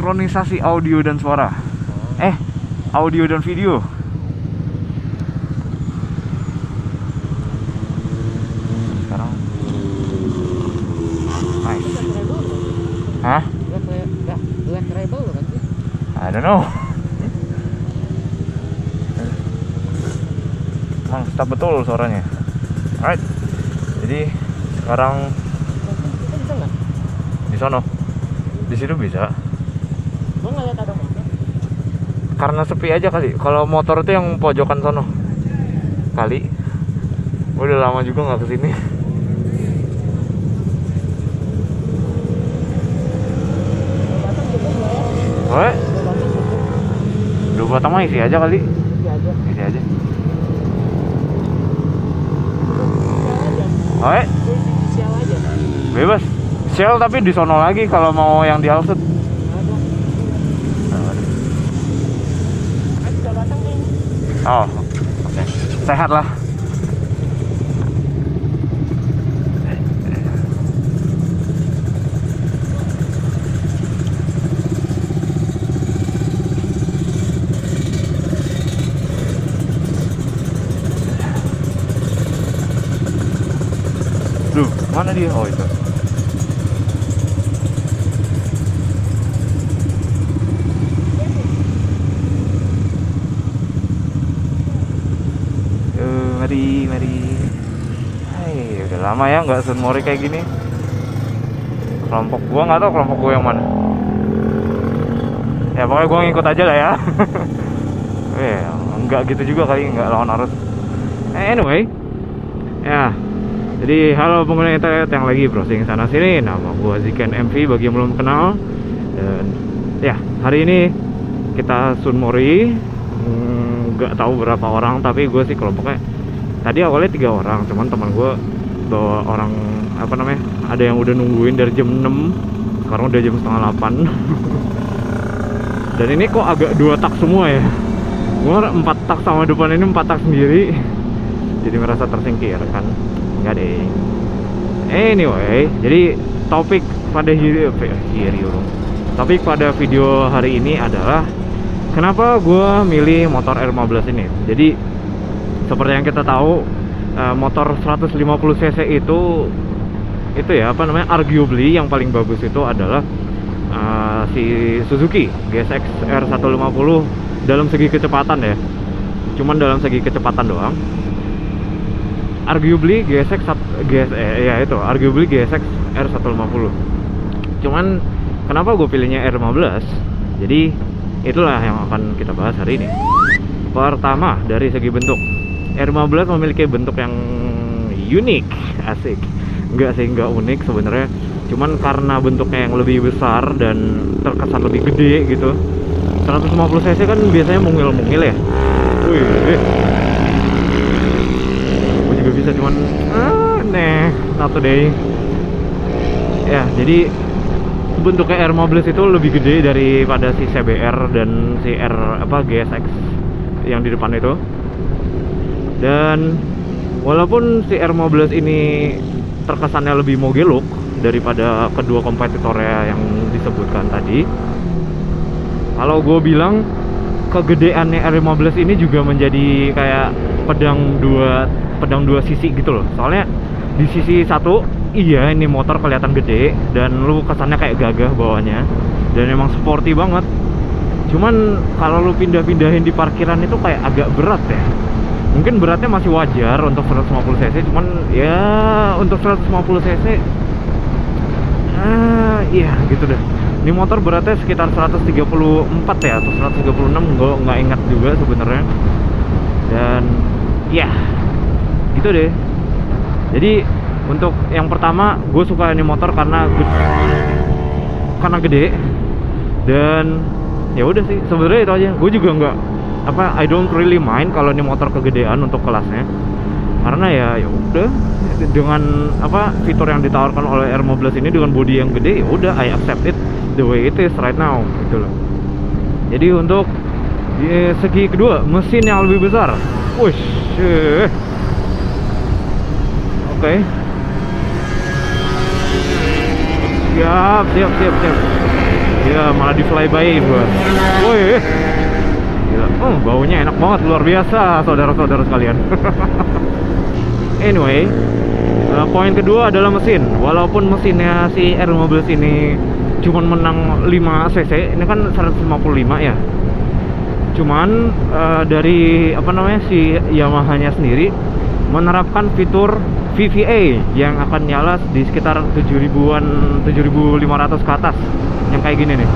sinkronisasi audio dan suara. Audio dan video. Sekarang nice. Hah? Black Rebel kan sih? I don't know. Mantap betul suaranya. Alright. Jadi sekarang Kita bisa nggak? di sono. Di situ bisa. Gua nggak lihat ada motor. Karena sepi aja kali. Kalau motor itu yang pojokan sono. Kali. Udah lama juga nggak kesini. Batang cukup nggak ya? Oke. Batang cukup. 2 batang mah isi aja kali. Iya aja. Isi aja. Sial aja. Oke. Sial aja. Bebas. Shell tapi di sono lagi kalau mau yang di Alsut. Ada. Ada batang nih. Oh, oke. Sehat lah. Duh, mana dia? Oh, itu. Mari. Hai, udah lama ya nggak sunmori kayak gini. Kelompok gua nggak tahu kelompok gua yang mana. Ya pokoknya gua ngikut aja lah ya. Nggak gitu juga kali, nggak lawan arus. Anyway, ya. Jadi halo pengguna internet yang lagi browsing sana sini. Nama gua Ziken MV bagi yang belum kenal. Dan ya hari ini kita sunmori. Nggak tahu berapa orang, tapi gue sih kelompoknya tadi awalnya 3 orang, cuman teman gue bawa orang ada yang udah nungguin dari jam 6, sekarang udah jam setengah 8. Dan ini kok agak 2 tak semua ya, gue 4 tak sama depan ini 4 tak sendiri, jadi merasa tersingkirkan. Enggak deh. Anyway, jadi topik pada video hari ini adalah kenapa gue milih motor R15 ini. Jadi seperti yang kita tahu, motor 150cc itu ya arguably yang paling bagus itu adalah si Suzuki GSX R150 dalam segi kecepatan ya. Cuman dalam segi kecepatan doang. Arguably GSX R150. Cuman kenapa gue pilihnya R15? Jadi itulah yang akan kita bahas hari ini. Pertama, dari segi bentuk, R15 memiliki bentuk yang unik, asik. Enggak unik sebenarnya. Cuman karena bentuknya yang lebih besar dan terkesan lebih gede gitu. 150cc kan biasanya mungil-mungil ya. Wih. Gue juga bisa, cuman not today. Ya, jadi bentuknya R15 itu lebih gede daripada si CBR dan si GSX yang di depan itu. Dan walaupun si R15 ini terkesannya lebih mogeluk daripada kedua kompetitornya yang disebutkan tadi, kalau gue bilang kegedeannya R15 ini juga menjadi kayak pedang dua sisi gitu loh. Soalnya di sisi satu, iya ini motor kelihatan gede dan lu kesannya kayak gagah bawahnya dan emang sporty banget. Cuman kalau lu pindah-pindahin di parkiran itu kayak agak berat ya. Mungkin beratnya masih wajar untuk 150cc, cuman ya untuk 150cc iya gitu deh. Ini motor beratnya sekitar 134 ya atau 136, gue nggak ingat juga sebenarnya. Dan ya gitu deh. Jadi untuk yang pertama, gue suka ini motor karena gede dan ya udah sih sebenarnya itu aja. Gue juga nggak I don't really mind kalau ini motor kegedean untuk kelasnya, karena ya udah dengan fitur yang ditawarkan oleh R15 ini dengan bodi yang gede, ya udah I accept it the way it is right now gitu loh. Jadi untuk di segi kedua, mesin yang lebih besar. Wush. Oke. Siap. Gila, malah di flyby gua. Woi. Gila. Baunya enak banget, luar biasa saudara-saudara sekalian. Anyway, poin kedua adalah mesin. Walaupun mesinnya si R15 ini cuman menang 5 cc, ini kan 155 ya. Cuman dari apa namanya si Yamaha-nya sendiri menerapkan fitur VVA yang akan nyala di sekitar 7000-an, 7500 ke atas, yang kayak gini nih.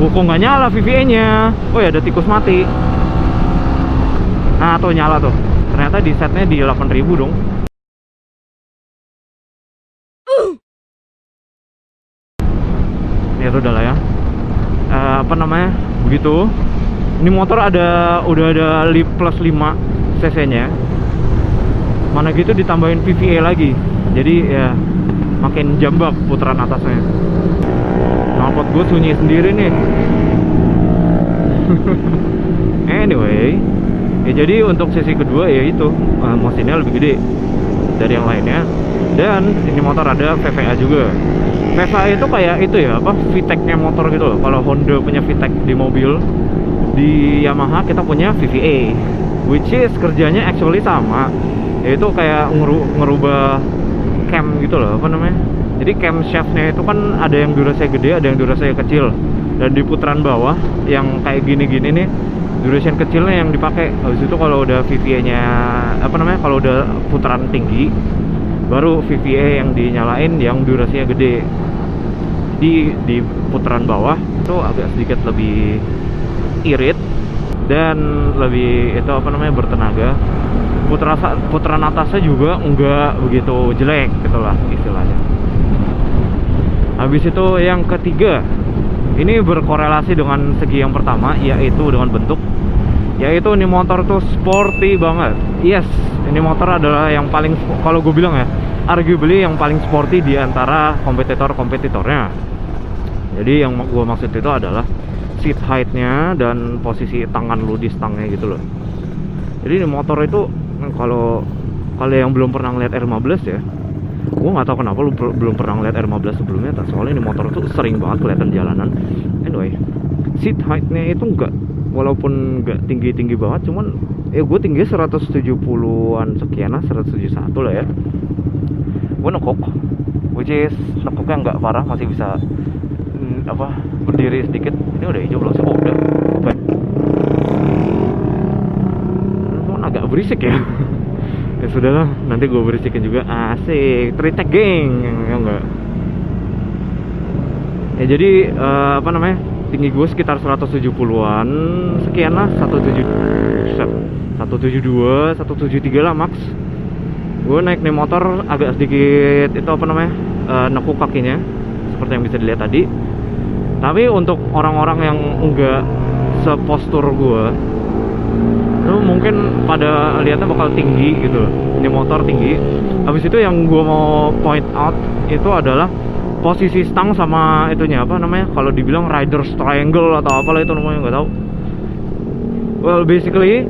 Kok nggak nyala VVA-nya? Oh ya, ada tikus mati. Nah, tuh nyala tuh. Ternyata di setnya di 8000 dong. Ya udah lah ya. Apa namanya? Begitu. Ini motor udah ada plus 5 cc-nya. Mana gitu ditambahin VVA lagi. Jadi ya makin jambak putaran atasnya. Knalpot gue sunyi sendiri nih. Anyway, ya jadi untuk sesi kedua ya itu mesinnya lebih gede dari yang lainnya. Dan ini motor ada VVA juga. VVA itu kayak itu ya, apa, VTEC-nya motor gitu loh. Kalau Honda punya VTEC di mobil, di Yamaha kita punya VVA, which is kerjanya actually sama, yaitu kayak ngerubah cam gitu loh, apa namanya. Jadi cam shaftnya itu kan ada yang durasinya gede, ada yang durasinya kecil. Dan di putaran bawah yang kayak gini-gini nih, duration kecilnya yang dipakai. Habis itu kalau udah VVA-nya apa namanya, kalau udah putaran tinggi, baru VVA yang dinyalain yang durasinya gede. Di putaran bawah itu agak sedikit lebih irit dan lebih itu apa namanya, bertenaga. Putaran atasnya juga enggak begitu jelek gitulah istilahnya. Habis itu yang ketiga, ini berkorelasi dengan segi yang pertama, yaitu dengan bentuk. Yaitu ini motor tuh sporty banget. Yes, ini motor adalah yang paling, kalau gue bilang ya, arguably yang paling sporty di antara kompetitornya. Jadi yang gue maksud itu adalah seat height-nya dan posisi tangan lu di stangnya gitu loh. Jadi ini motor itu kalau yang belum pernah ngeliat R15 ya, gue nggak tahu kenapa lu belum pernah ngeliat R15 sebelumnya. Soalnya ini motor tuh sering banget kelihatan jalanan. Anyway, seat height-nya itu walaupun nggak tinggi-tinggi banget, cuman gue tinggi 170-an sekian lah, 171 lah ya. Gue nekuk, which is nekuknya nggak parah, masih bisa berdiri sedikit. Ini udah hijau belum sih? Oh, udah. Oke. Agak berisik ya. Ya sudahlah, nanti gue berisikin juga. Asik, tritek geng, ya enggak. Ya jadi apa namanya, tinggi gue sekitar 170-an sekian lah, 172, 173 lah max. Gue naik nih motor agak sedikit itu apa namanya, nekuk kakinya seperti yang bisa dilihat tadi. Tapi untuk orang-orang yang enggak sepostur gue, lu mungkin pada lihatnya bakal tinggi gitu. Ini motor tinggi. Habis itu yang gue mau point out itu adalah posisi stang sama itunya apa namanya, kalau dibilang rider's triangle atau apalah itu namanya, nggak tahu. Well, basically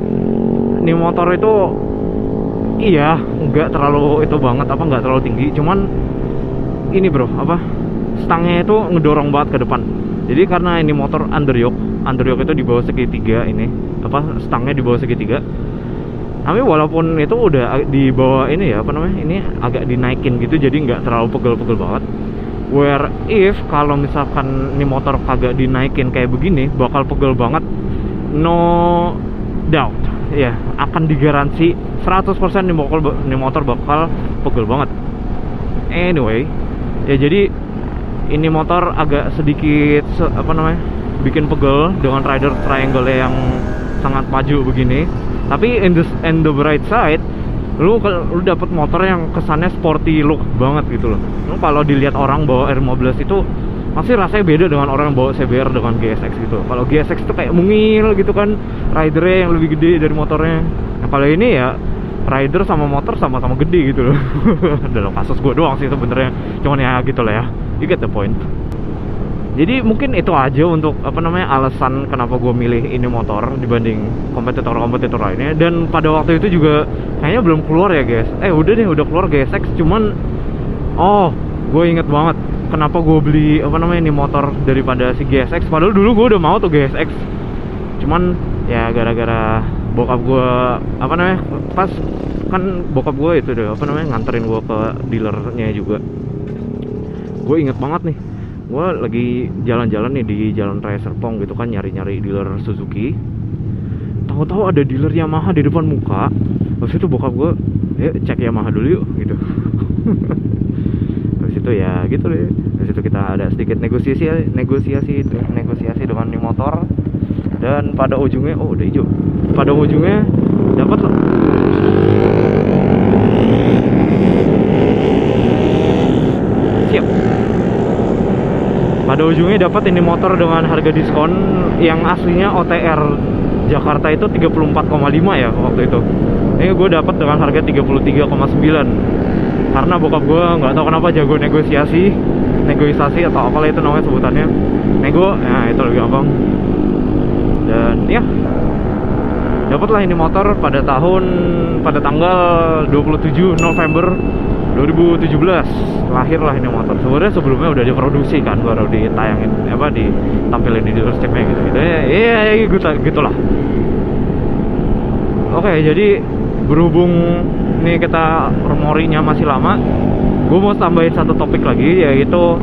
ini motor itu iya nggak terlalu itu banget, apa nggak terlalu tinggi, cuman ini bro, apa, stangnya itu ngedorong banget ke depan. Jadi karena ini motor underyoke itu di bawah segitiga, ini apa, stangnya di bawah segitiga. Tapi walaupun itu udah di bawah ini ya, apa namanya, ini agak dinaikin gitu, jadi nggak terlalu pegel-pegel banget. Where if kalau misalkan ini motor kagak dinaikin kayak begini, bakal pegel banget, no doubt ya, akan digaransi 100% ini motor bakal pegel banget. Anyway, ya jadi ini motor agak sedikit apa namanya, bikin pegel dengan rider triangle yang sangat maju begini. Tapi in the bright side, lu dapet motor yang kesannya sporty look banget gitu loh. Lu kalau dilihat orang bawa R15 itu masih rasanya beda dengan orang yang bawa CBR dengan GSX gitu. Kalau GSX itu kayak mungil gitu kan, ridernya yang lebih gede dari motornya. Nah kalau ini ya rider sama motor sama-sama gede gitu loh. Dalam kasus gue doang sih sebenarnya, cuman ya gitu lah ya, you get the point. Jadi mungkin itu aja untuk apa namanya, alasan kenapa gue milih ini motor dibanding kompetitor lainnya. Dan pada waktu itu juga kayaknya belum keluar ya guys. Udah keluar GSX, cuman Oh, gue inget banget kenapa gue beli apa namanya ini motor daripada si GSX. Padahal dulu gue udah mau tuh GSX, cuman ya gara-gara bokap gue apa namanya, pas kan bokap gue itu deh apa namanya nganterin gue ke dealernya juga. Gue inget banget nih, gue lagi jalan-jalan nih di Jalan Raya Serpong gitu kan, nyari-nyari dealer Suzuki. Tahu-tahu ada dealer Yamaha di depan muka. Terus itu bokap gue, cek Yamaha dulu yuk gitu. Terus itu ya gitu deh. Terus itu kita ada sedikit negosiasi dengan nih motor. Dan pada ujungnya, oh udah hijau. Pada ujungnya dapat loh. Siap. Pada ujungnya dapat ini motor dengan harga diskon yang aslinya OTR Jakarta itu 34,5 ya waktu itu. Ini gue dapat dengan harga 33,9. Karena bokap gue nggak tahu kenapa jago negosiasi atau apalah itu namanya sebutannya. Nego, nah itu lebih gampang. Dan ya, dapatlah ini motor pada tanggal 27 November 2017 lahirlah ini motor. Sebenarnya sebelumnya udah diproduksi kan, baru ditayangin ditampilin di dealership-nya gitu. Iya, gitulah. Oke, jadi berhubung nih kita memorinya masih lama, gue mau tambahin satu topik lagi, yaitu